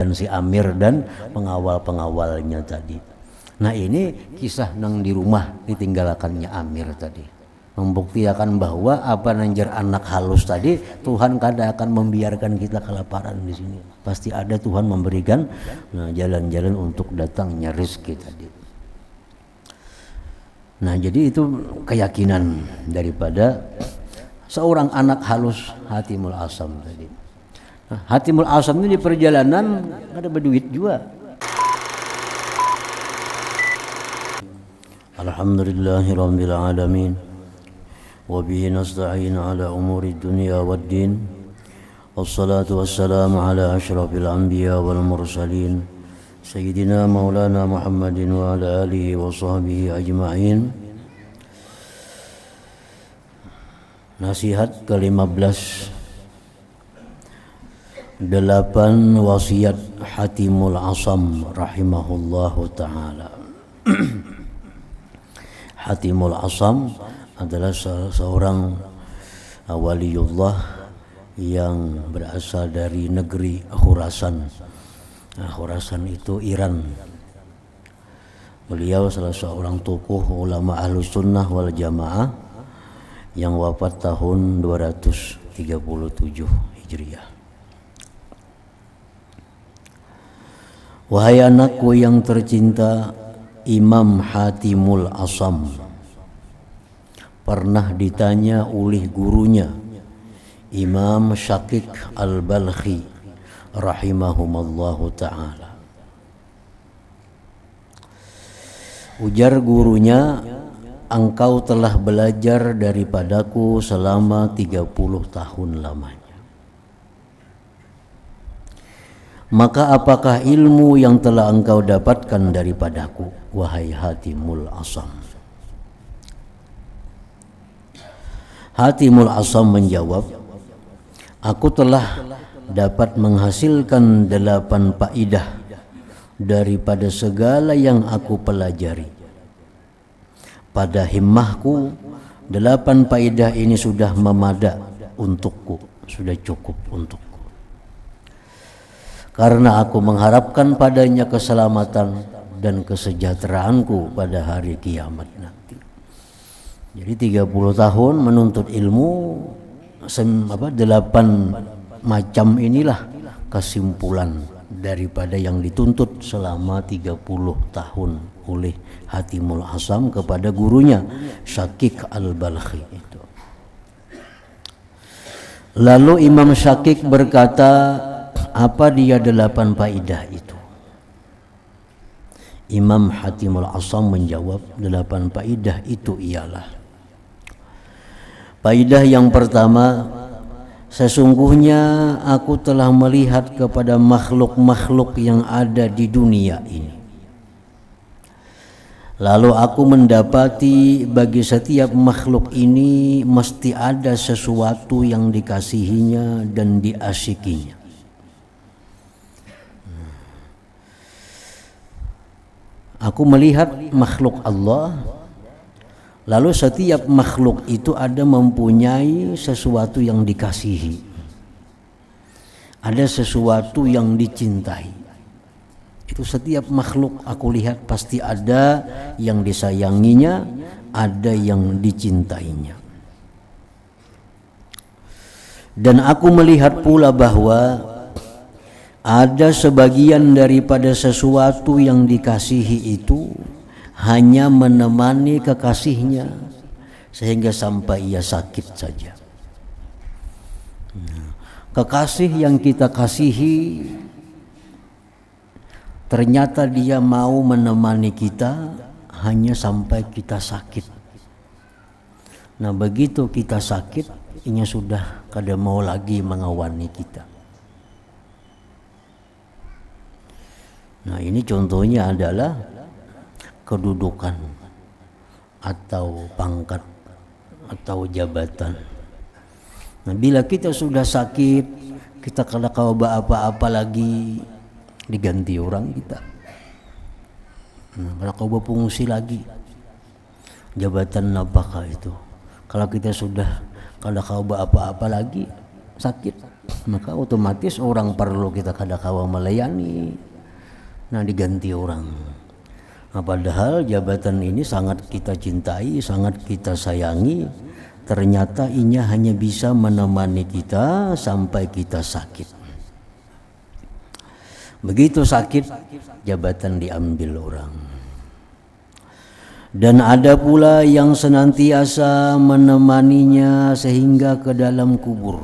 dan si Amir dan pengawal-pengawalnya tadi. Nah ini kisah nang di rumah ditinggalkannya Amir tadi, membuktikan bahwa apa nanjar anak halus tadi, Tuhan kada akan membiarkan kita kelaparan di sini. Pasti ada Tuhan memberikan jalan-jalan untuk datangnya rezeki tadi. Nah jadi itu keyakinan daripada seorang anak halus Hatimul Asam tadi. Nah, Hatimul Asam ini di perjalanan ada berduit juga. Alhamdulillahirabbil alamin. Wa bihi nasta'in ala umuri dunya waddin. Wassalatu wassalamu ala asyrafil anbiya wal mursalin. Sayyidina Maulana Muhammadin wa ala alihi wa sahbihi ajma'in. Nasihat ke-15, 8 wasiat Hatimul Asam rahimahullahu ta'ala. Hatimul Asam adalah seorang waliullah yang berasal dari negeri Khurasan. Nah, Khurasan itu Iran. Beliau salah seorang tokoh ulama Ahlus Sunnah wal Jamaah yang wafat tahun 237 Hijriah. Wahai anakku yang tercinta, Imam Hatimul Asam pernah ditanya oleh gurunya Imam Syakik Al-Balkhi rahimahumallahu ta'ala. Ujar gurunya, engkau telah belajar daripadaku selama 30 tahun lamanya. Maka apakah ilmu yang telah engkau dapatkan daripadaku, wahai Hatimul Asam? Hatimul Asam menjawab, aku telah dapat menghasilkan 8 faidah daripada segala yang aku pelajari. Pada himmahku 8 faidah ini sudah memadak untukku, sudah cukup untukku. Karena aku mengharapkan padanya keselamatan dan kesejahteraanku pada hari kiamat nanti. Jadi 30 tahun menuntut ilmu, 8 macam inilah kesimpulan daripada yang dituntut selama 30 tahun oleh Hatimul Asam kepada gurunya Syakik Al-Balkhi itu. Lalu Imam Syakik berkata, apa dia 8 faidah itu? Imam Hatimul Asam menjawab, 8 faidah itu ialah: faidah yang pertama, sesungguhnya aku telah melihat kepada makhluk-makhluk yang ada di dunia ini. Lalu aku mendapati bagi setiap makhluk ini mesti ada sesuatu yang dikasihinya dan diasyikinya. Aku melihat makhluk Allah, lalu setiap makhluk itu ada mempunyai sesuatu yang dikasihi, ada sesuatu yang dicintai. Itu setiap makhluk aku lihat pasti ada yang disayanginya, ada yang dicintainya. Dan aku melihat pula bahwa ada sebagian daripada sesuatu yang dikasihi itu hanya menemani kekasihnya sehingga sampai ia sakit saja. Kekasih yang kita kasihi ternyata dia mau menemani kita hanya sampai kita sakit. Nah begitu kita sakit, ia sudah kada mau lagi mengawani kita. Nah ini contohnya adalah kedudukan atau pangkat atau jabatan. Nah bila kita sudah sakit, kita kada kau apa-apa lagi, diganti orang kita. Nah, kalau kau berfungsi lagi, jabatan apakah itu? Kalau kita sudah kada kau apa-apa lagi, sakit, maka otomatis orang perlu kita kadakawa melayani, nah diganti orang. Nah, padahal jabatan ini sangat kita cintai, sangat kita sayangi, ternyata inya hanya bisa menemani kita sampai kita sakit. Begitu sakit, jabatan diambil orang. Dan ada pula yang senantiasa menemaninya sehingga ke dalam kubur.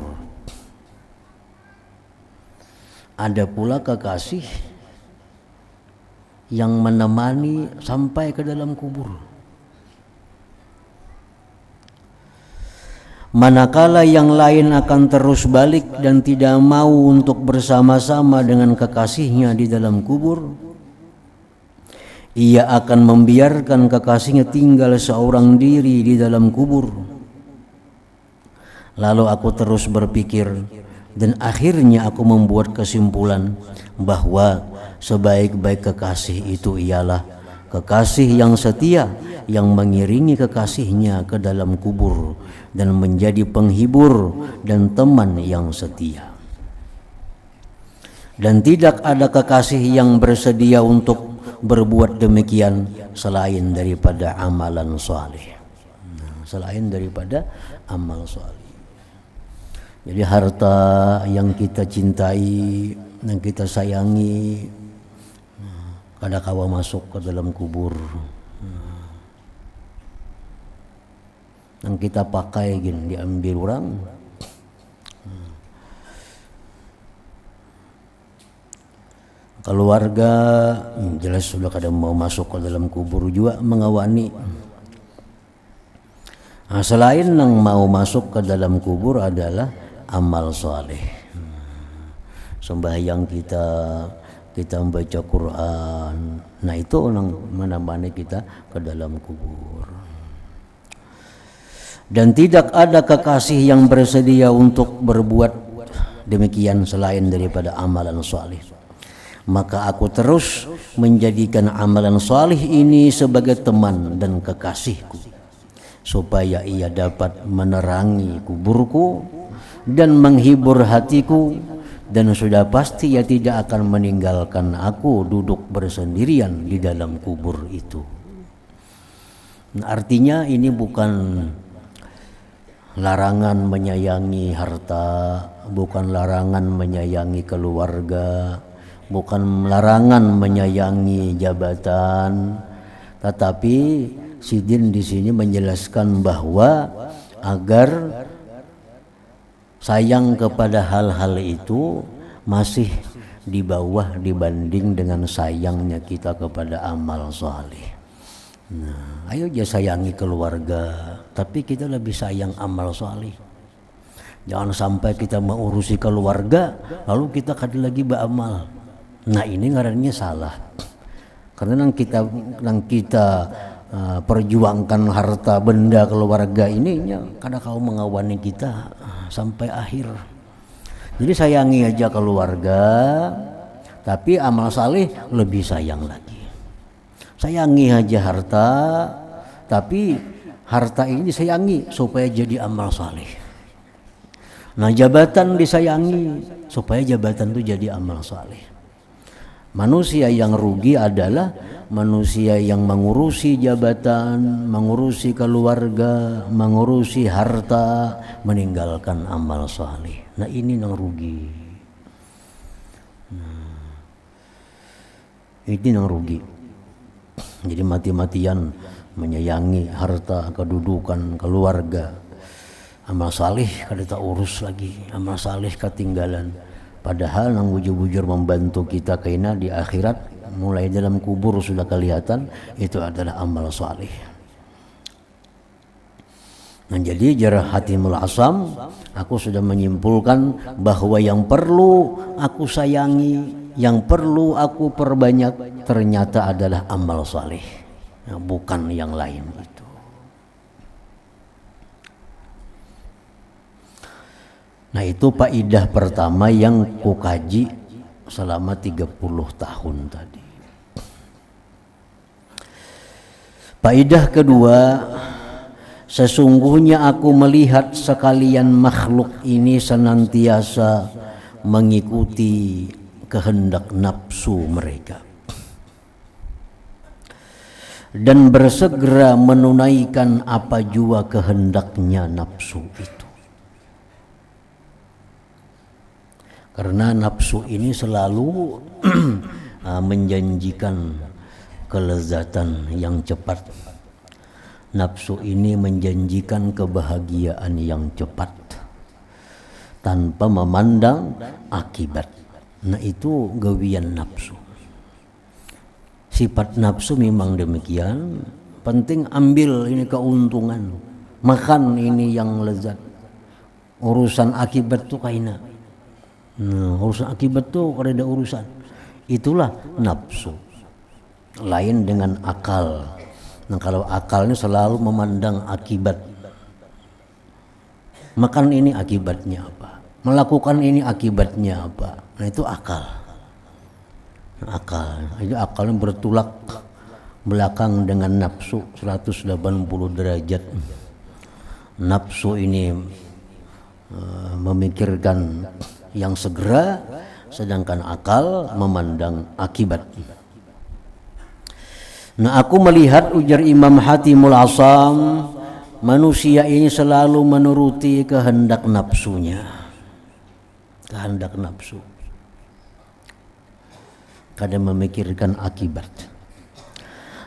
Ada pula kekasih yang menemani sampai ke dalam kubur. Manakala yang lain akan terus balik dan tidak mau untuk bersama-sama dengan kekasihnya di dalam kubur, ia akan membiarkan kekasihnya tinggal seorang diri di dalam kubur. Lalu aku terus berpikir dan akhirnya aku membuat kesimpulan bahwa sebaik-baik kekasih itu ialah kekasih yang setia, yang mengiringi kekasihnya ke dalam kubur dan menjadi penghibur dan teman yang setia. Dan tidak ada kekasih yang bersedia untuk berbuat demikian selain daripada amalan saleh. Selain daripada amal saleh. Jadi harta yang kita cintai, yang kita sayangi, kadakawa masuk ke dalam kubur. Yang kita pakai gini diambil orang. Keluarga jelas sudah kadang mau masuk ke dalam kubur juga mengawani. Nah, selain yang mau masuk ke dalam kubur adalah amal soleh. Sembahyang kita membaca Quran. Nah itu orang menemani kita ke dalam kubur. Dan tidak ada kekasih yang bersedia untuk berbuat demikian selain daripada amalan salih. Maka aku terus menjadikan amalan salih ini sebagai teman dan kekasihku, supaya ia dapat menerangi kuburku dan menghibur hatiku, dan sudah pasti ia tidak akan meninggalkan aku duduk bersendirian di dalam kubur itu. Nah, artinya ini bukan larangan menyayangi harta, bukan larangan menyayangi keluarga, bukan larangan menyayangi jabatan, tetapi Sidin di sini menjelaskan bahwa agar sayang kepada hal-hal itu masih di bawah dibanding dengan sayangnya kita kepada amal saleh. Nah, ayo aja sayangi keluarga, tapi kita lebih sayang amal saleh. Jangan sampai kita mengurusi keluarga lalu kita kadang lagi beramal. Nah ini ngarannya salah. Karena yang kita perjuangkan harta benda keluarga ini kadang kau mengawani kita sampai akhir. Jadi sayangi aja keluarga, tapi amal saleh lebih sayang lagi. Sayangi aja harta, tapi harta ini disayangi supaya jadi amal saleh. Nah jabatan disayangi supaya jabatan itu jadi amal saleh. Manusia yang rugi adalah manusia yang mengurusi jabatan, mengurusi keluarga, mengurusi harta, meninggalkan amal saleh. Nah ini yang rugi. Ini yang rugi. Jadi mati-matian menyayangi harta, kedudukan, keluarga. Amal saleh kada tak urus lagi, amal saleh ketinggalan. Padahal nang bujur-bujur membantu kita kaina di akhirat, mulai dalam kubur sudah kelihatan itu adalah amal saleh. Nah jadi jarah Hatimul Asam, aku sudah menyimpulkan bahwa yang perlu aku sayangi, yang perlu aku perbanyak ternyata adalah amal saleh, nah, bukan yang lain itu. Nah itu faidah pertama yang kukaji selama 30 tahun tadi. Faidah kedua, Sesungguhnya aku melihat sekalian makhluk ini senantiasa mengikuti kehendak nafsu mereka dan bersegera menunaikan apa jua kehendaknya nafsu itu. Karena nafsu ini selalu menjanjikan kelezatan yang cepat. Nafsu ini menjanjikan kebahagiaan yang cepat tanpa memandang akibat. Nah, itu gawian nafsu. Sifat nafsu memang demikian. Penting ambil ini keuntungan, makan ini yang lezat. Urusan akibat tuh kaina. Urusan akibat tuh kada ada urusan. Itulah nafsu. Lain dengan akal. Nah, kalau akal ini selalu memandang akibat. Makan ini akibatnya apa? Melakukan ini akibatnya apa? Nah, itu akal. Nah, akal ini bertolak belakang dengan nafsu 180 derajat. Nafsu ini memikirkan yang segera, sedangkan akal memandang akibat. Nah, aku melihat, ujar Imam Hatimul Asam, manusia ini selalu menuruti kehendak nafsunya. Kehendak nafsu. Kadang memikirkan akibat.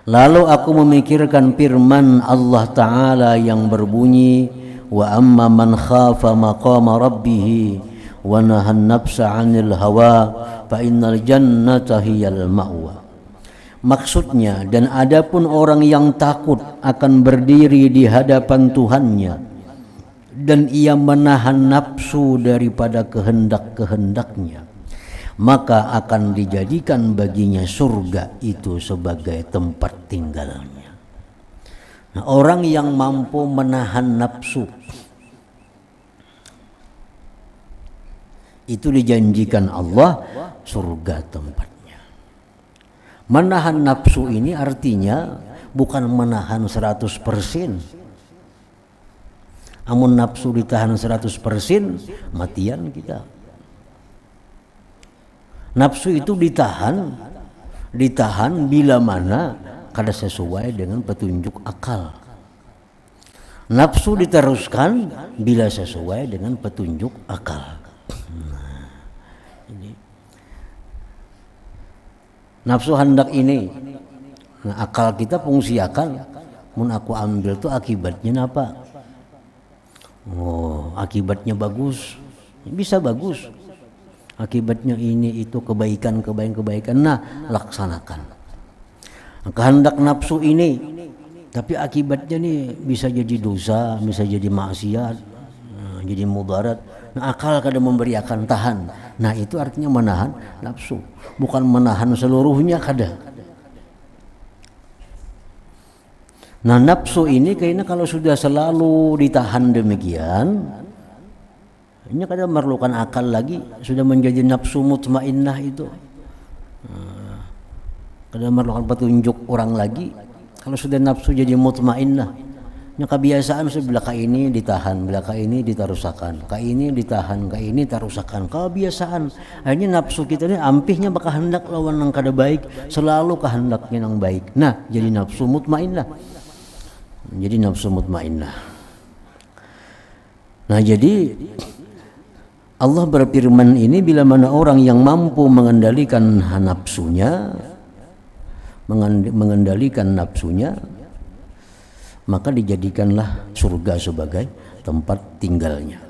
Lalu aku memikirkan firman Allah Ta'ala yang berbunyi, wa amma man khafa maqama rabbih wa nahan nafsa 'anil hawa fa innal jannata hiyal ma'wa. Maksudnya, dan adapun orang yang takut akan berdiri di hadapan Tuhannya dan ia menahan nafsu daripada kehendak-kehendaknya, maka akan dijadikan baginya surga itu sebagai tempat tinggalnya. Nah, orang yang mampu menahan nafsu itu dijanjikan Allah surga tempatnya. Menahan nafsu ini artinya bukan menahan 100%. Amun nafsu ditahan 100%, matian kita. Nafsu itu ditahan bila mana kada sesuai dengan petunjuk akal. Nafsu diteruskan bila sesuai dengan petunjuk akal. Nafsu hendak ini, nah, akal kita fungsi akal, mun aku ambil tuh akibatnya apa? Oh, akibatnya bagus, bisa bagus. Akibatnya ini itu kebaikan. Nah, laksanakan. Kehendak nafsu ini, tapi akibatnya nih bisa jadi dosa, bisa jadi maksiat, jadi mudarat. Nah, akal kadang memberi akan tahan. Nah, itu artinya menahan nafsu, bukan menahan seluruhnya kada. Nah, nafsu ini kayaknya kalau sudah selalu ditahan demikian, ini kada memerlukan akal lagi, sudah menjadi nafsu mutmainnah itu. Kada memerlukan petunjuk orang lagi. Kalau sudah nafsu jadi mutmainnah, nah, kebiasaan sebelah ini ditahan, belah ini ditarusakan, ini ditahan, ini tarusakan. Kebiasaan. Akhirnya nafsu kita ini ampihnya bakal hendak lawan yang kada baik, selalu kehendaknya yang baik. Nah, jadi nafsu mutmainnah. Nah, jadi Allah berfirman ini, bila mana orang yang mampu mengendalikan nafsunya, maka dijadikanlah surga sebagai tempat tinggalnya.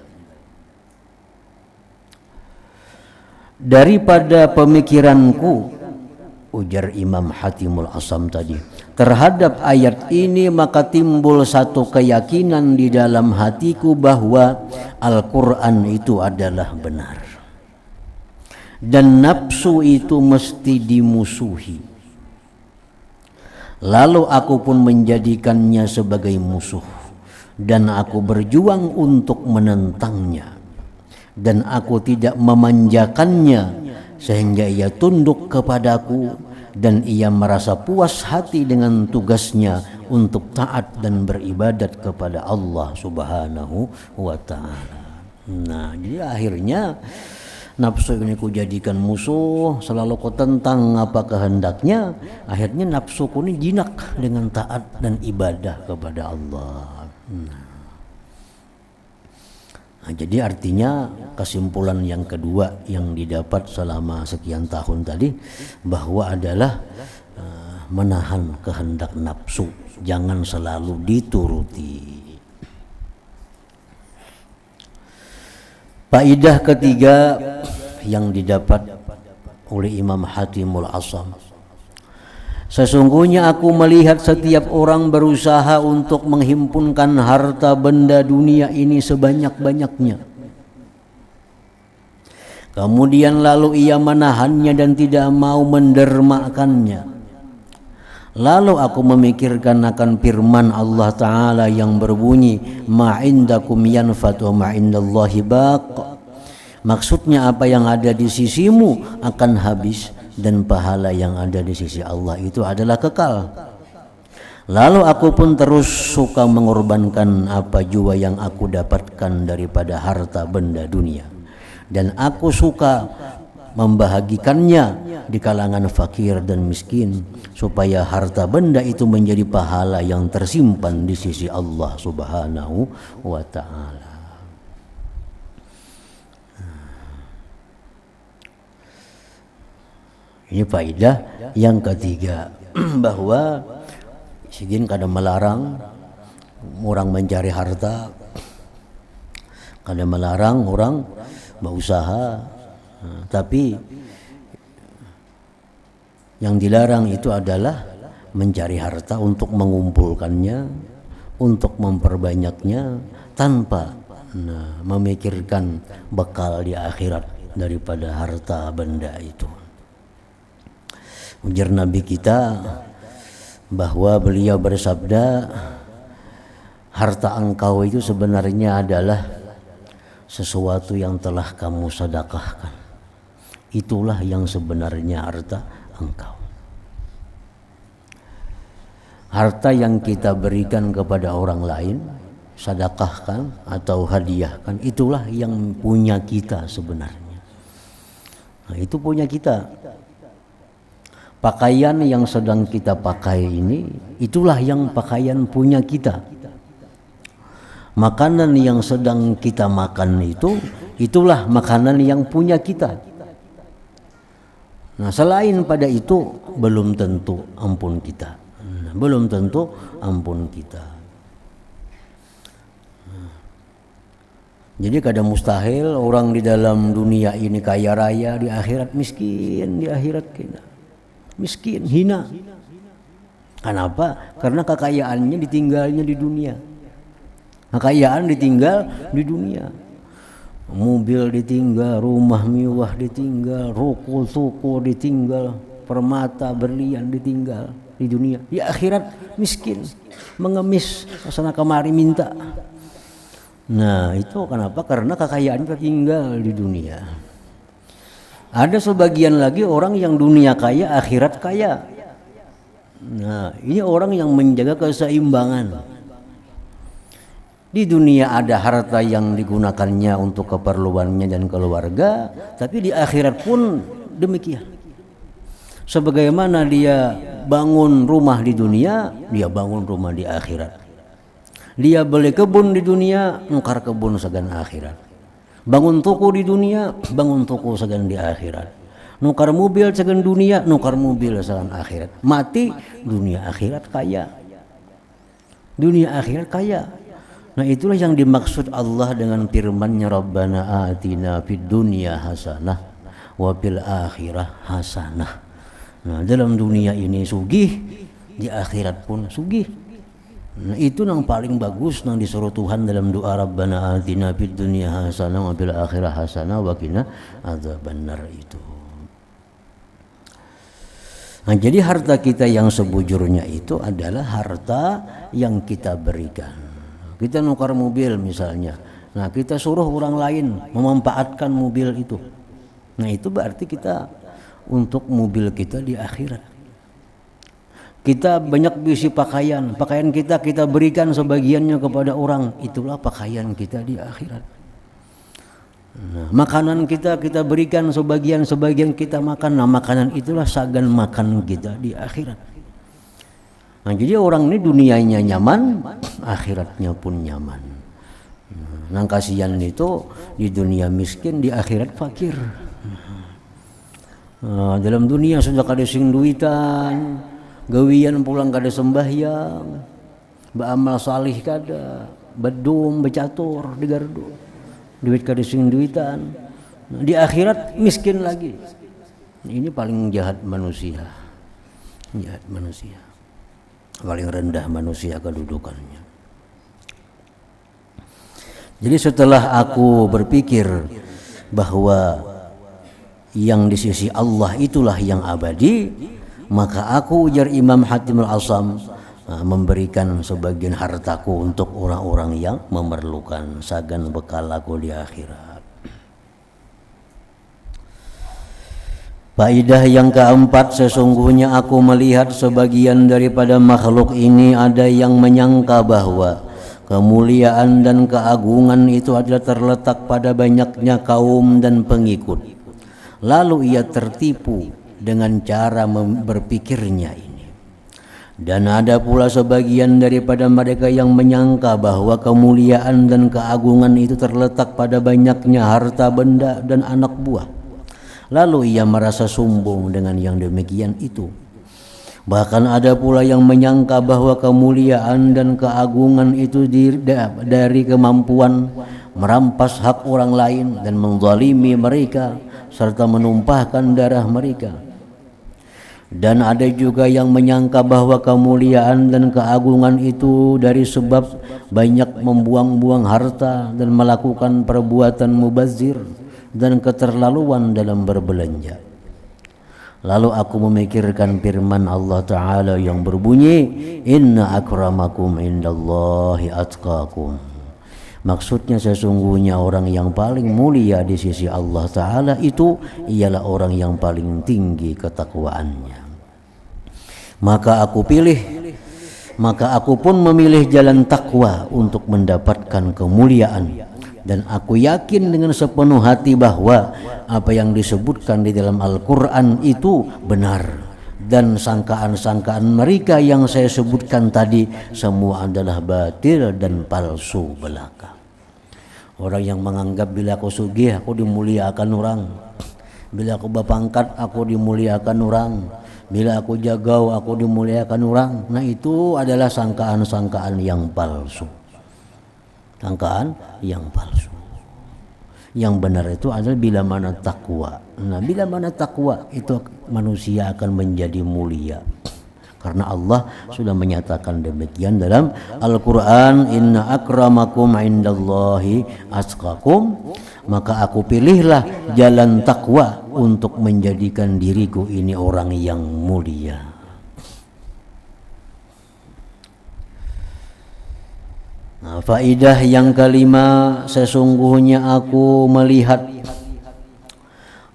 Daripada pemikiranku, ujar Imam Hatimul Asam tadi, terhadap ayat ini maka timbul satu keyakinan di dalam hatiku bahwa Al-Quran itu adalah benar dan nafsu itu mesti dimusuhi. Lalu aku pun menjadikannya sebagai musuh dan aku berjuang untuk menentangnya, dan aku tidak memanjakannya sehingga ia tunduk kepadaku dan ia merasa puas hati dengan tugasnya untuk taat dan beribadat kepada Allah Subhanahu wa taala. Nah, jadi akhirnya nafsu ini ku jadikan musuh, selalu ku tentang apa kehendaknya, akhirnya nafsuku ini jinak dengan taat dan ibadah kepada Allah. Nah, jadi artinya kesimpulan yang kedua yang didapat selama sekian tahun tadi bahwa adalah menahan kehendak nafsu, jangan selalu dituruti. Faedah ketiga yang didapat oleh Imam Hatimul Asam, sesungguhnya aku melihat setiap orang berusaha untuk menghimpunkan harta benda dunia ini sebanyak-banyaknya. Kemudian lalu ia menahannya dan tidak mau mendermakannya. Lalu aku memikirkan akan firman Allah Ta'ala yang berbunyi, ma'indakum yanfat wa ma'indallahi baq. Maksudnya apa yang ada di sisimu akan habis dan pahala yang ada di sisi Allah itu adalah kekal. Lalu aku pun terus suka mengorbankan apa jua yang aku dapatkan daripada harta benda dunia, dan aku suka membahagikannya di kalangan fakir dan miskin supaya harta benda itu menjadi pahala yang tersimpan di sisi Allah Subhanahu wa taala. Ini faedah yang ketiga bahwa sigin kada melarang orang mencari harta, kada melarang orang berusaha, tapi yang dilarang itu adalah mencari harta untuk mengumpulkannya, untuk memperbanyaknya tanpa memikirkan bekal di akhirat daripada harta benda itu. Ujar Nabi kita bahwa beliau bersabda, harta engkau itu sebenarnya adalah sesuatu yang telah kamu sedekahkan. Itulah yang sebenarnya harta engkau. Harta yang kita berikan kepada orang lain, sedekahkan atau hadiahkan, itulah yang punya kita sebenarnya. Nah, itu punya kita. Pakaian yang sedang kita pakai ini, itulah yang pakaian punya kita. Makanan yang sedang kita makan itu, itulah makanan yang punya kita. Nah, selain pada itu belum tentu ampun kita. Belum tentu ampun kita. Jadi kadang mustahil orang di dalam dunia ini kaya raya, di akhirat miskin, di akhirat kena miskin, hina. Kenapa? Karena kekayaannya ditinggalnya di dunia. Kekayaan ditinggal di dunia. Mobil ditinggal, rumah mewah ditinggal, ruko toko ditinggal, permata berlian ditinggal di dunia. Di akhirat miskin, mengemis kesana kemari minta. Nah, itu kenapa? Karena kekayaan tertinggal di dunia. Ada sebagian lagi orang yang dunia kaya, akhirat kaya. Nah, ini orang yang menjaga keseimbangan. Di dunia ada harta yang digunakannya untuk keperluannya dan keluarga, tapi di akhirat pun demikian. Sebagaimana dia bangun rumah di dunia, dia bangun rumah di akhirat. Dia beli kebun di dunia, nukar kebun sagan akhirat. Bangun toko di dunia, bangun toko sagan di akhirat. Nukar mobil sagan dunia, nukar mobil sagan akhirat. Mati, dunia akhirat kaya. Dunia akhirat kaya. Nah, itulah yang dimaksud Allah dengan firman-Nya, Rabbana atina fid dunya hasanah wa fil akhirah hasanah. Nah, dalam dunia ini sugih, di akhirat pun sugih. Nah, itu yang paling bagus yang disuruh Tuhan dalam doa Rabbana atina fid dunya hasanah wa fil akhirah hasanah wa qina adzabannar itu. Nah, jadi harta kita yang sebujurnya itu adalah harta yang kita berikan. Kita nukar mobil misalnya. Nah, kita suruh orang lain memanfaatkan mobil itu. Nah, itu berarti kita untuk mobil kita di akhirat. Kita banyak bisi pakaian, pakaian kita berikan sebagiannya kepada orang, itulah pakaian kita di akhirat. Nah, makanan kita berikan sebagian kita makan, nah makanan itulah sagan makan kita di akhirat. Nah, jadi orang ini dunianya nyaman, akhiratnya pun nyaman. Nah, kasihan itu di dunia miskin, di akhirat fakir. Nah, dalam dunia sudah kada sing duitan, gawian pulang kada sembahyang, beramal salih kada, bedum becatur di gardu, duit kada sing duitan. Nah, di akhirat miskin lagi. Ini paling jahat manusia, paling rendah manusia kedudukannya. Jadi setelah aku berpikir bahwa yang di sisi Allah itulah yang abadi, maka aku, ujar Imam Hatimul Asam, memberikan sebagian hartaku untuk orang-orang yang memerlukan, sagan bekal aku di akhirat. Faedah yang keempat, sesungguhnya aku melihat sebagian daripada makhluk ini ada yang menyangka bahwa kemuliaan dan keagungan itu adalah terletak pada banyaknya kaum dan pengikut. Lalu ia tertipu dengan cara berpikirnya ini. Dan ada pula sebagian daripada mereka yang menyangka bahwa kemuliaan dan keagungan itu terletak pada banyaknya harta benda dan anak buah. Lalu ia merasa sombong dengan yang demikian itu. Bahkan ada pula yang menyangka bahwa kemuliaan dan keagungan itu dari kemampuan merampas hak orang lain dan menzalimi mereka serta menumpahkan darah mereka. Dan ada juga yang menyangka bahwa kemuliaan dan keagungan itu dari sebab banyak membuang-buang harta dan melakukan perbuatan mubazir dan keterlaluan dalam berbelanja. Lalu aku memikirkan firman Allah Ta'ala yang berbunyi, Inna akramakum indallahi atqakum. Maksudnya sesungguhnya orang yang paling mulia di sisi Allah Ta'ala itu ialah orang yang paling tinggi ketakwaannya. Maka aku pun memilih jalan takwa untuk mendapatkan kemuliaan. Dan aku yakin dengan sepenuh hati bahwa apa yang disebutkan di dalam Al-Quran itu benar. Dan sangkaan-sangkaan mereka yang saya sebutkan tadi semua adalah batil dan palsu belaka. Orang yang menganggap bila aku sugih aku dimuliakan orang, bila aku berpangkat aku dimuliakan orang, bila aku jagau aku dimuliakan orang. Nah, itu adalah sangkaan-sangkaan yang palsu. Sangkaan yang palsu. Yang benar itu adalah bila mana takwa. Nah, bila mana takwa itu manusia akan menjadi mulia. Karena Allah sudah menyatakan demikian dalam Al-Quran, Inna akramakum indallahi atqakum. Maka aku pilihlah jalan takwa untuk menjadikan diriku ini orang yang mulia. Nah, faidah yang kelima, sesungguhnya aku melihat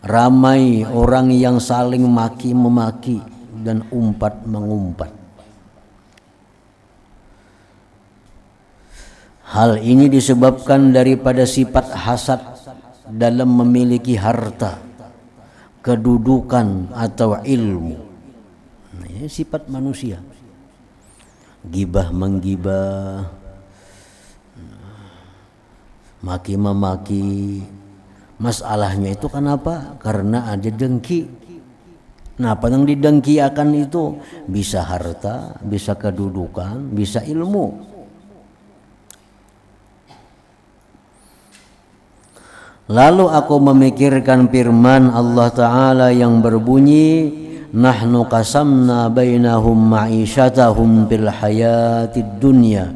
ramai orang yang saling maki-memaki dan umpat-mengumpat. Hal ini disebabkan daripada sifat hasad dalam memiliki harta, kedudukan atau ilmu. Nah, ini sifat manusia. Gibah menggibah, maki-memaki. Masalahnya itu kenapa? Karena ada dengki. Nah, apa yang didengkiakan itu bisa harta, bisa kedudukan, bisa ilmu. Lalu aku memikirkan firman Allah Ta'ala yang berbunyi, Nahnu qasamna bainahum ma'isyatahum bil hayatid dunya.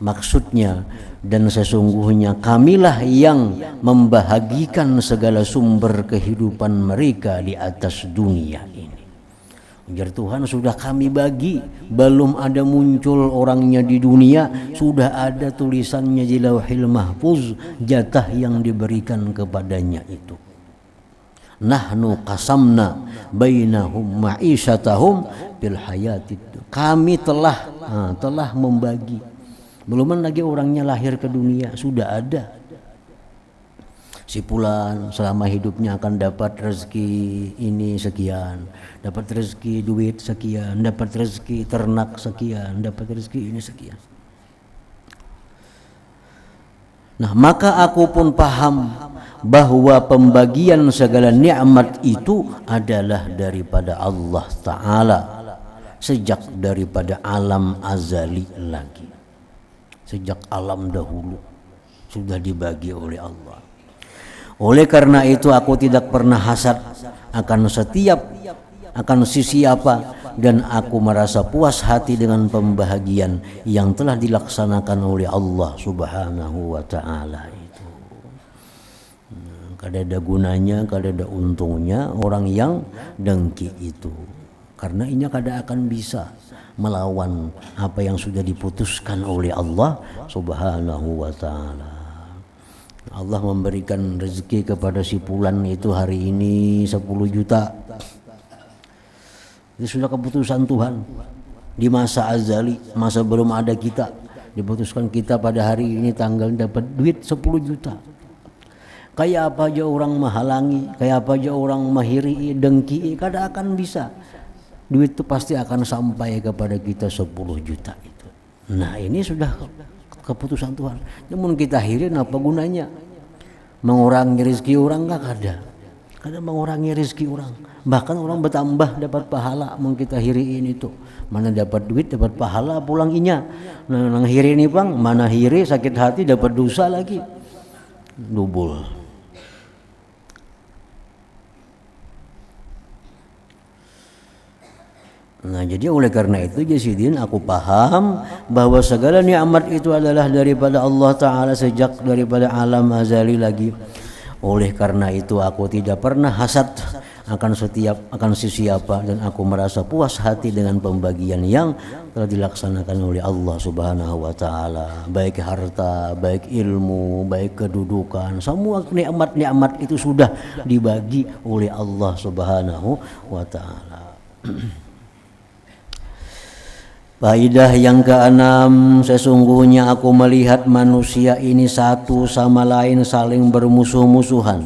Maksudnya, dan sesungguhnya kamilah yang membahagikan segala sumber kehidupan mereka di atas dunia ini. Ujar Tuhan, sudah kami bagi, belum ada muncul orangnya di dunia, sudah ada tulisannya di Lauhil Mahfuz, jatah yang diberikan kepadanya itu. nahnu qasamna bainahum ma'isyatahum bil hayatid. Kami telah membagi. Belum lagi orangnya lahir ke dunia, sudah ada. Si fulan selama hidupnya akan dapat rezeki ini sekian, dapat rezeki duit sekian, dapat rezeki ternak sekian, dapat rezeki ini sekian. Nah, maka aku pun paham bahwa pembagian segala nikmat itu adalah daripada Allah Ta'ala, sejak daripada alam azali lagi, sejak alam dahulu sudah dibagi oleh Allah. Oleh karena itu aku tidak pernah hasad akan siapa, dan aku merasa puas hati dengan pembahagian yang telah dilaksanakan oleh Allah Subhanahu wa Ta'ala itu. Kada ada gunanya, kada ada untungnya orang yang dengki itu, karena ini kada akan bisa melawan apa yang sudah diputuskan oleh Allah Subhanahu wa Ta'ala. Allah memberikan rezeki kepada si fulan itu hari ini 10 juta. Itu sudah keputusan Tuhan di masa azali, masa belum ada kita. Diputuskan kita pada hari ini tanggal dapat duit 10 juta. Kayak apa aja orang menghalangi, kayak apa aja orang mahiri, dengki, kada akan bisa. Duit itu pasti akan sampai kepada kita 10 juta itu. Nah, ini sudah keputusan Tuhan. Namun kita hirin apa gunanya? Mengurangi rezeki orang enggak ada. Kada mengurangi rezeki orang. Bahkan orang bertambah dapat pahala mun kita hiriin itu. Mana dapat duit dapat pahala pulang inya. Nang hiri ini bang, mana hiri sakit hati dapat dosa lagi. Double. Nah, jadi oleh karena itu Jasidin, aku paham bahwa segala nikmat itu adalah daripada Allah Ta'ala sejak daripada alam azali lagi. Oleh karena itu aku tidak pernah hasad akan siapa, dan aku merasa puas hati dengan pembagian yang telah dilaksanakan oleh Allah Subhanahu wa Ta'ala, baik harta, baik ilmu, baik kedudukan, semua nikmat-nikmat itu sudah dibagi oleh Allah Subhanahu wa Ta'ala. Faedah yang keenam, sesungguhnya aku melihat manusia ini satu sama lain saling bermusuh-musuhan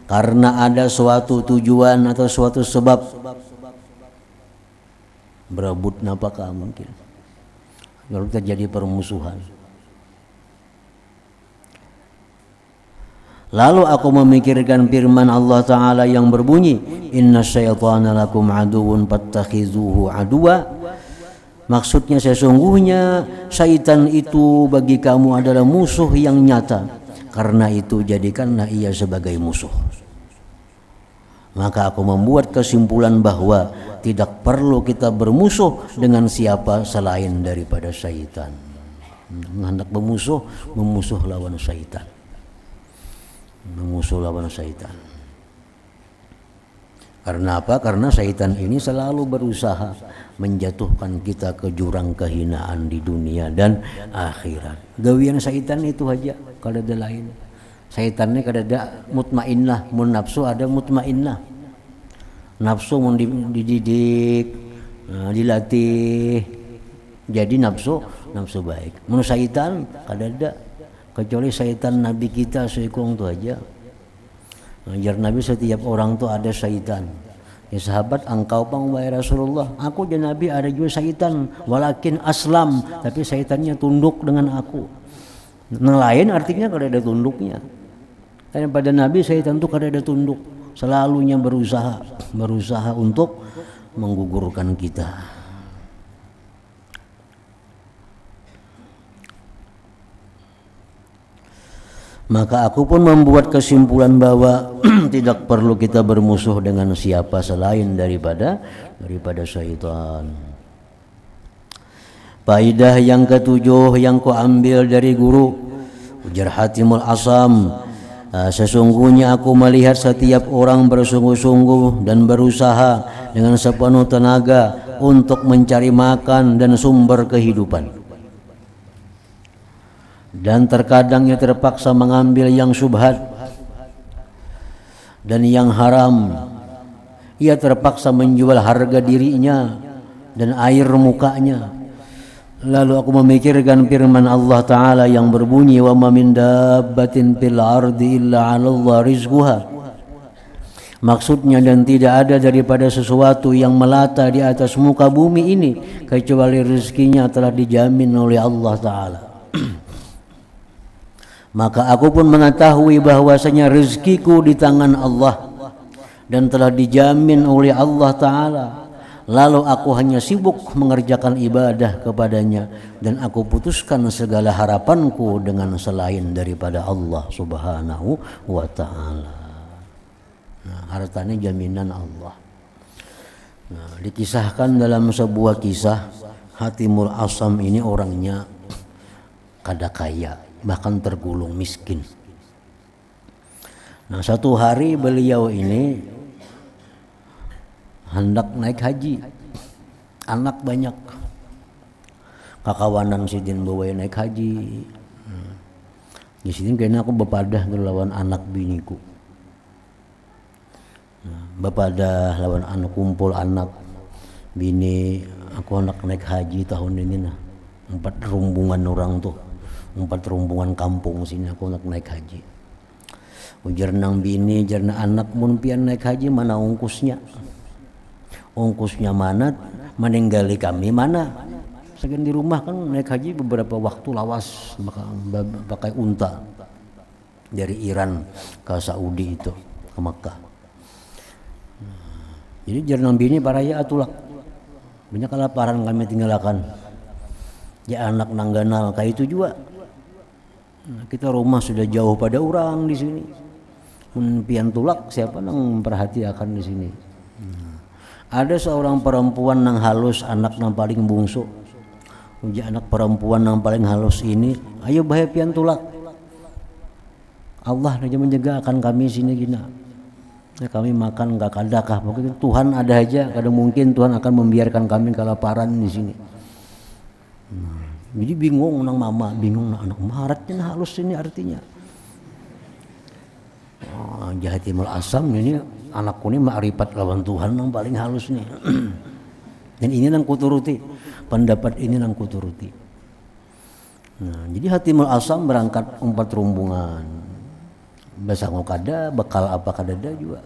karena ada suatu tujuan atau suatu sebab. Berebut napakah mungkin lalu terjadi permusuhan. Lalu aku memikirkan firman Allah Ta'ala yang berbunyi, inna syaitana lakum aduun fattakhizuhu aduwa. Maksudnya sesungguhnya syaitan itu bagi kamu adalah musuh yang nyata. Karena itu jadikanlah ia sebagai musuh. Maka aku membuat kesimpulan bahwa tidak perlu kita bermusuh dengan siapa selain daripada syaitan. Hendak memusuh lawan syaitan. Memusuh lawan syaitan. Karena apa? Karena syaitan ini selalu berusaha menjatuhkan kita ke jurang kehinaan di dunia dan akhirat. Gawian syaitan itu aja, kada ada lain. Syaitannya kada ada mutmainnah, mun nafsu ada mutmainnah. Nafsu mun dididik, dilatih jadi nafsu baik. Mun syaitan kada ada, kecuali syaitan Nabi kita seikung tu aja. Ajar Nabi setiap orang tu ada syaitan. Ya sahabat, engkau pang wahai Rasulullah, aku dan Nabi ada juga syaitan, walakin aslam, tapi syaitannya tunduk dengan aku. Yang lain artinya kada ada tunduknya. Karena pada Nabi syaitan itu kada ada tunduk, selalunya berusaha untuk menggugurkan kita. Maka aku pun membuat kesimpulan bahwa tidak perlu kita bermusuh dengan siapa selain daripada syaitan. Faedah yang ketujuh yang ku ambil dari guru ujar Hatimul Asam, sesungguhnya aku melihat setiap orang bersungguh-sungguh dan berusaha dengan sepenuh tenaga untuk mencari makan dan sumber kehidupan. Dan terkadang ia terpaksa mengambil yang syubhat. dan yang haram. Ia terpaksa menjual harga dirinya dan air mukanya. Lalu aku memikirkan firman Allah Ta'ala yang berbunyi, wa ma min dabbatin fil ardi illa 'ala Allah rizquha. Maksudnya, dan tidak ada daripada sesuatu yang melata di atas muka bumi ini kecuali rezekinya telah dijamin oleh Allah Ta'ala. Maka aku pun mengetahui bahwasanya rezekiku di tangan Allah dan telah dijamin oleh Allah Ta'ala. Lalu aku hanya sibuk mengerjakan ibadah kepadanya dan aku putuskan segala harapanku dengan selain daripada Allah Subhanahu wa Ta'ala. Nah, hartanya jaminan Allah. Nah, dikisahkan dalam sebuah kisah, Hatimul Asam ini orangnya kada kaya, bahkan tergolong miskin. Nah, satu hari beliau ini hendak naik haji, anak banyak, kakawanan sidin bawa naik haji. Di sini kayaknya aku bepadah lawan anak biniku. Bepadah lawan anak, kumpul anak bini aku anak naik haji tahun ini nah. 4 rombongan orang tuh, 4 rombongan kampung sini aku anak naik haji. Ujar nang bini, jarna anak mun pian naik haji mana ongkosnya? Ongkosnya mana? Meninggali kami mana? Segan di rumah kan naik haji beberapa waktu lawas pakai unta dari Iran ke Saudi itu ke Makkah. Jadi jarna bini paraya atulak. Banyak kelaparan kami tinggalkan. Ya anak nangganal kayak itu juga. Nah, kita rumah sudah jauh pada orang di sini. Pian tulak siapa nang memperhatikan di sini? Ada seorang perempuan nang halus, anak nang paling bungsu. Uji anak perempuan nang paling halus ini, ayo bahaya pian tulak. Allah aja menjaga akan kami sini gina. Ya, kami makan nggak kadakah, pokoknya Tuhan ada aja. Kadang mungkin Tuhan akan membiarkan kami kelaparan di sini. Jadi bingung nang mama, bingung nang anak, maharatnya halus ini artinya. Hatimul Asam ini anakku ini ma'rifat lawan Tuhan nang paling halus nih. Dan ini nang kuturuti, pendapat ini nang kuturuti. Nah, jadi Hatimul Asam berangkat 4 rombongan. Basa ngokada, bakal apa kadada juga.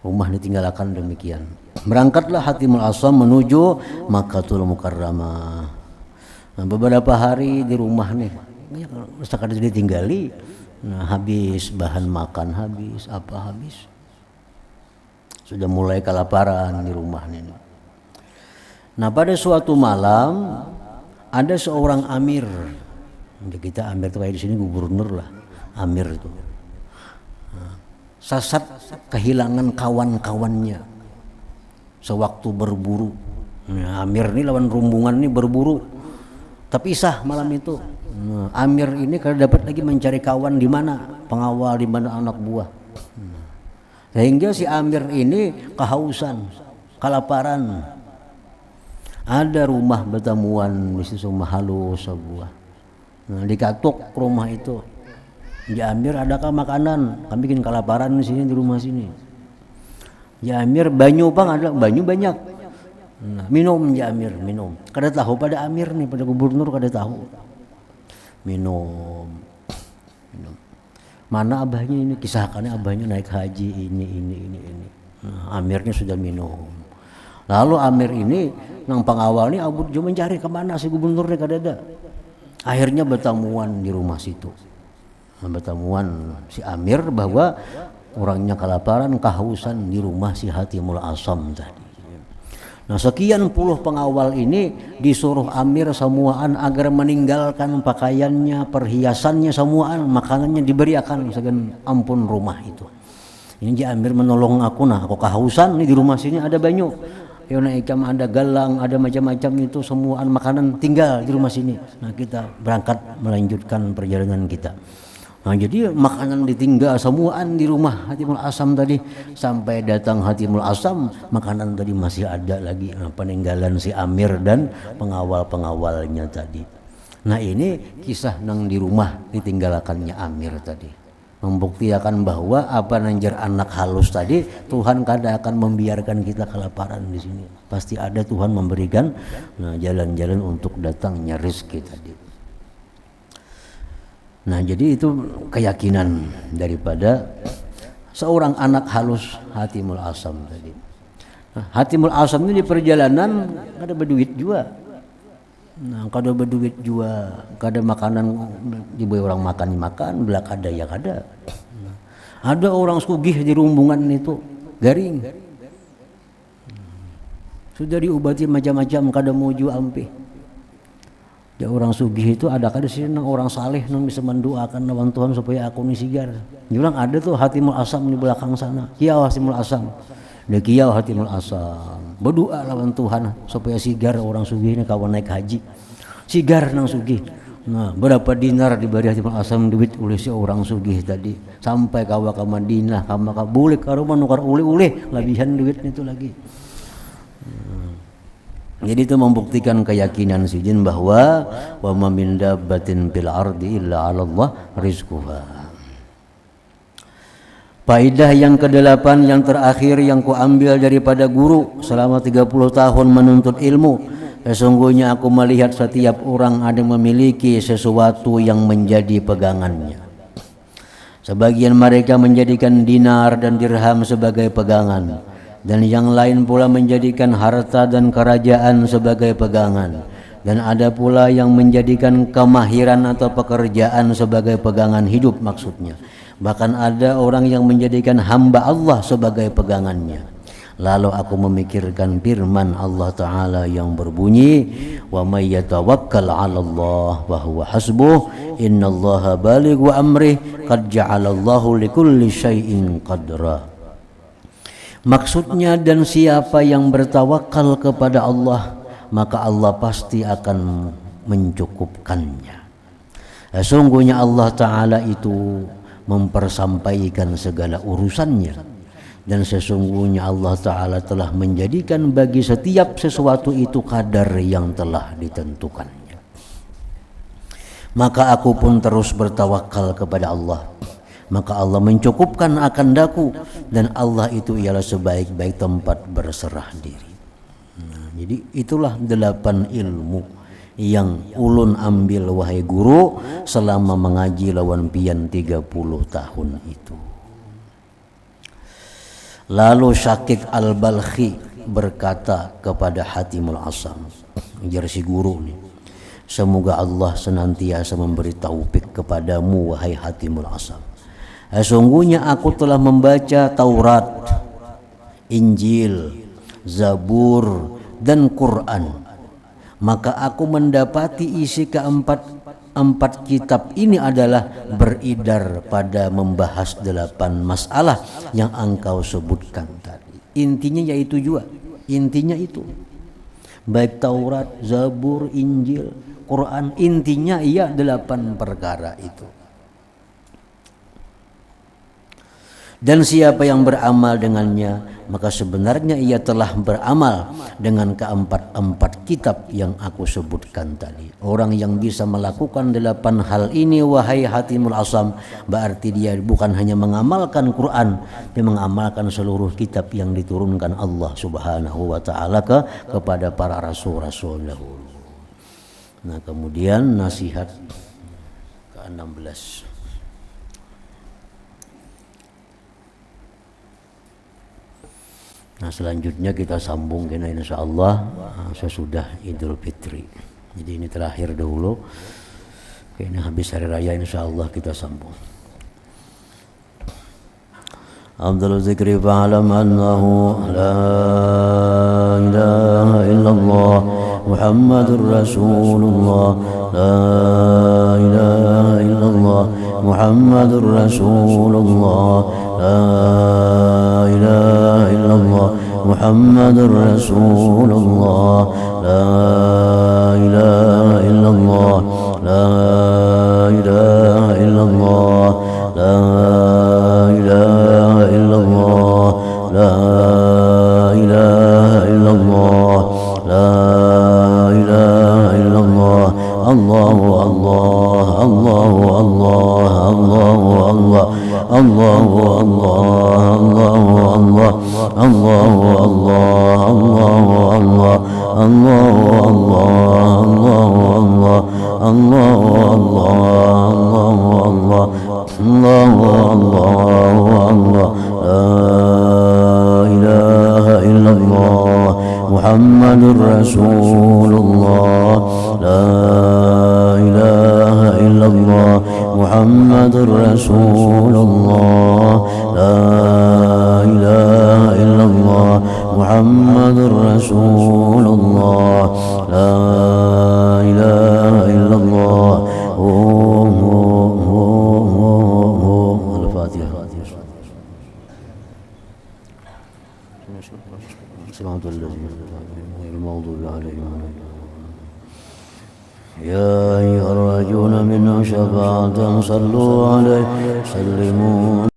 Rumah ditinggalkan demikian. Berangkatlah Hatimul Asam menuju Makkatul Mukarramah. Nah, beberapa hari di rumah nih, sekadar ditinggali. Nah, habis bahan makan, habis apa habis. Sudah mulai kelaparan di rumah nih. Nah, pada suatu malam ada seorang amir. Kita amir itu kayak di sini gubernur lah. Amir itu sasat kehilangan kawan-kawannya sewaktu berburu. Nah, Amir ini lawan rombongan ini berburu terpisah malam itu. Nah, Amir ini kalau dapat lagi mencari kawan di mana, pengawal di mana, anak buah. Sehingga si Amir ini kehausan, kelaparan. Ada rumah bertemuan di situ halus sebuah. Nah, dikatuk rumah itu. Ya Amir, adakah makanan? Kami bikin kelaparan di sini di rumah sini. Ya Amir, banyu bang ada, banyu banyak. Nah, minum ya Amir, minum. Kada tahu pada Amir nih, pada gubernur kada tahu. Minum. Mana abahnya ini? Kisahkannya abahnya naik haji ini. Nah, Amirnya sudah minum. Lalu Amir ini, nang pengawal ini abut juga mencari kemana si gubernurnya kada ada. Akhirnya bertemuan di rumah situ. Bertemuan si Amir bahwa orangnya kelaparan, kehausan di rumah si Hatimul Asam tadi. Nah, sekian puluh pengawal ini disuruh Amir semuaan agar meninggalkan pakaiannya, perhiasannya semuaan, makanannya diberikan segan ampun rumah itu. Ini Amir menolong aku, nah aku kehausan nih di rumah sini ada banyu. Yona ikam ada galang, ada macam-macam itu semuaan makanan tinggal di rumah sini. Nah, kita berangkat melanjutkan perjalanan kita. Nah, jadi makanan ditinggal semuaan di rumah Hatimul Asam tadi. Sampai datang Hatimul Asam, makanan tadi masih ada lagi. Nah, peninggalan si Amir dan pengawal-pengawalnya tadi. Nah, ini kisah nang di rumah ditinggalkannya Amir tadi. membuktikan bahwa apa nanjar anak halus tadi, Tuhan kada akan membiarkan kita kelaparan di sini. Pasti ada Tuhan memberikan jalan-jalan untuk datangnya rezeki tadi. Nah, jadi itu keyakinan daripada seorang anak halus Hatimul Asam tadi. Nah, Hatimul Asam ini di perjalanan ada berduit juga. Nah, kada berduit juga, kada makanan diberi orang makan, belak ada ya kada. Ada orang sugih di rumbungan itu garing. Sudah diobati macam-macam, kada muju ampe. Ya orang sugih itu ada kada sih orang saleh nang bisa mendoakan lawan Tuhan supaya aku ni sigar. Julang ada tuh Hatimul Asam di belakang sana. Kiau Hatimul Asam. Kiau Hatimul Asam. Berdoa lawan Tuhan supaya sigar orang sugih ini kawan naik haji. Sigar nang sugih. Nah, berapa dinar diberi Hatimul Asam duit oleh si orang sugih tadi. Sampai kawa ke Madinah, kawa boleh karo menukar ule-ule labihan duit itu lagi. Jadi itu membuktikan keyakinan si jin bahwa wa ma min dabbatin fil ardi illa 'ala Allah rizquha. Faedah yang ke-8 yang terakhir yang kuambil daripada guru selama 30 tahun menuntut ilmu, sesungguhnya aku melihat setiap orang ada memiliki sesuatu yang menjadi pegangannya. Sebagian mereka menjadikan dinar dan dirham sebagai pegangan, dan yang lain pula menjadikan harta dan kerajaan sebagai pegangan, dan ada pula yang menjadikan kemahiran atau pekerjaan sebagai pegangan hidup maksudnya. Bahkan ada orang yang menjadikan hamba Allah sebagai pegangannya. Lalu aku memikirkan firman Allah Ta'ala yang berbunyi, wa may yatawakkal 'ala Allah wa huwa hasbuh innallaha balighu amrih qad ja'alallahu likulli syai'in qadra. Maksudnya, dan siapa yang bertawakal kepada Allah, maka Allah pasti akan mencukupkannya. Sesungguhnya Allah Ta'ala itu mempersampaikan segala urusannya, dan sesungguhnya Allah Ta'ala telah menjadikan bagi setiap sesuatu itu kadar yang telah ditentukannya. Maka aku pun terus bertawakal kepada Allah, maka Allah mencukupkan akan daku, dan Allah itu ialah sebaik-baik tempat berserah diri. Nah, jadi itulah 8 ilmu yang ulun ambil wahai guru selama mengaji lawan pian 30 tahun itu. Lalu Syakik Al-Balkhi berkata kepada Hatimul Asam, jar si guru nih, semoga Allah senantiasa memberi taufik kepadamu wahai Hatimul Asam. Sesungguhnya aku telah membaca Taurat, Injil, Zabur, dan Quran. Maka aku mendapati isi keempat kitab ini adalah beridar pada membahas 8 masalah yang engkau sebutkan tadi. Intinya yaitu juga, intinya itu. Baik Taurat, Zabur, Injil, Quran, intinya ia 8 perkara itu. Dan siapa yang beramal dengannya, maka sebenarnya ia telah beramal dengan keempat kitab yang aku sebutkan tadi. Orang yang bisa melakukan 8 hal ini wahai Hatimul Asam, berarti dia bukan hanya mengamalkan Quran, dia mengamalkan seluruh kitab yang diturunkan Allah Subhanahu wa taala kepada para rasul-rasul dahulu. Nah, kemudian nasihat ke-16. Nah, selanjutnya kita sambung kena insyaallah sesudah Idul Fitri. Jadi ini terakhir dahulu. Kayaknya habis hari raya insyaallah kita sambung. Afdhalu dzikri fa'lam annahu la ilaha illallah Muhammadur Rasulullah, la ilaha illallah Muhammadur Rasulullah, la ilaha illallah Muhammadur Rasulullah, la ilaha illallah, la ilaha illallah, la ilaha illallah, la ilaha illallah, la ilaha illallah, Allahu Allah, Allahu Allah. محمد رسول الله لا إله إلا الله محمد رسول الله لا إله إلا الله محمد رسول الله لا إله إلا الله الفاتحة صراط الذين المغضوب عليهم يا أيها الراجون منه شفاعة صلوا عليه سلموا